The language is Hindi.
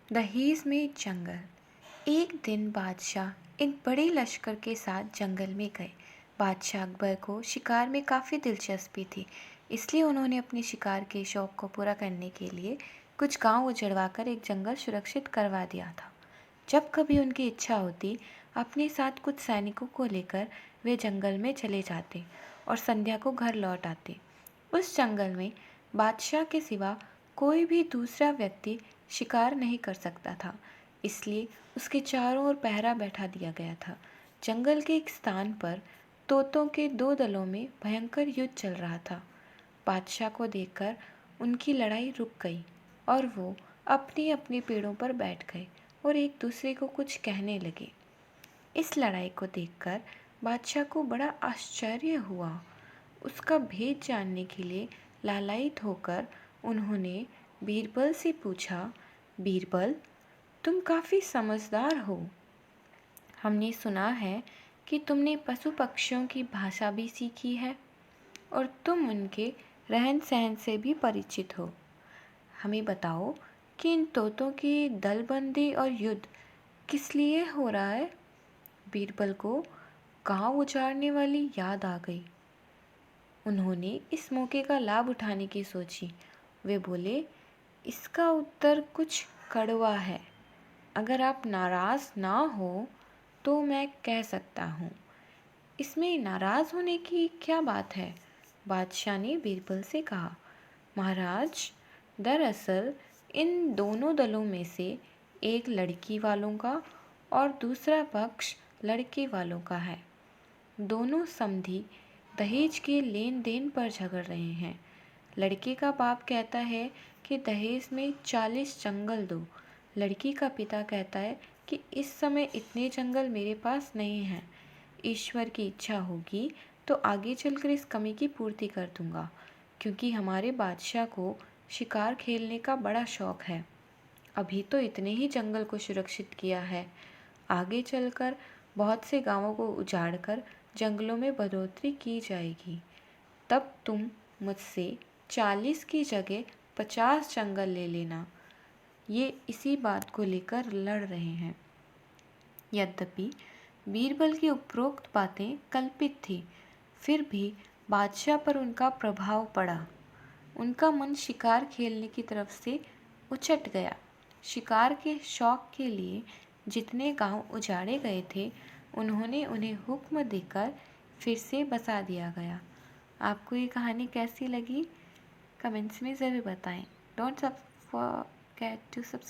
दहेज में जंगल। एक दिन बादशाह एक बड़े लश्कर के साथ जंगल में गए। बादशाह अकबर को शिकार में काफ़ी दिलचस्पी थी, इसलिए उन्होंने अपने शिकार के शौक़ को पूरा करने के लिए कुछ गांव उजड़वाकर एक जंगल सुरक्षित करवा दिया था। जब कभी उनकी इच्छा होती, अपने साथ कुछ सैनिकों को लेकर वे जंगल में चले जाते और संध्या को घर लौट आते। उस जंगल में बादशाह के सिवा कोई भी दूसरा व्यक्ति शिकार नहीं कर सकता था, इसलिए उसके चारों ओर पहरा बैठा दिया गया था। जंगल के एक स्थान पर तोतों के दो दलों में भयंकर युद्ध चल रहा था। बादशाह को देखकर उनकी लड़ाई रुक गई और वो अपने अपने पेड़ों पर बैठ गए और एक दूसरे को कुछ कहने लगे। इस लड़ाई को देखकर बादशाह को बड़ा आश्चर्य हुआ। उसका भेद जानने के लिए लालायित होकर उन्होंने बीरबल से पूछा, बीरबल, तुम काफ़ी समझदार हो। हमने सुना है कि तुमने पशु पक्षियों की भाषा भी सीखी है और तुम उनके रहन सहन से भी परिचित हो। हमें बताओ कि इन तोतों की दलबंदी और युद्ध किस लिए हो रहा है। बीरबल को गांव उजाड़ने वाली याद आ गई। उन्होंने इस मौके का लाभ उठाने की सोची। वे बोले, इसका उत्तर कुछ कड़वा है। अगर आप नाराज़ ना हो तो मैं कह सकता हूँ। इसमें नाराज़ होने की क्या बात है? बादशाह ने बीरबल से कहा। महाराज, दरअसल इन दोनों दलों में से एक लड़की वालों का और दूसरा पक्ष लड़के वालों का है। दोनों समधी दहेज के लेन देन पर झगड़ रहे हैं। लड़के का बाप कहता है कि दहेज में 40 जंगल दो। लड़की का पिता कहता है कि इस समय इतने जंगल मेरे पास नहीं हैं। ईश्वर की इच्छा होगी तो आगे चलकर इस कमी की पूर्ति कर दूंगा, क्योंकि हमारे बादशाह को शिकार खेलने का बड़ा शौक है। अभी तो इतने ही जंगल को सुरक्षित किया है, आगे चलकर बहुत से गांवों को उजाड़कर जंगलों में बढ़ोतरी की जाएगी। तब तुम मुझसे 40 की जगह 50 जंगल ले लेना। ये इसी बात को लेकर लड़ रहे हैं। यद्यपि बीरबल की उपरोक्त बातें कल्पित थी, फिर भी बादशाह पर उनका प्रभाव पड़ा। उनका मन शिकार खेलने की तरफ से उचट गया। शिकार के शौक के लिए जितने गांव उजाड़े गए थे, उन्होंने उन्हें हुक्म देकर फिर से बसा दिया गया। आपको ये कहानी कैसी लगी? कमेंट्स में ज़रूर बताएं। Don't forget to subscribe.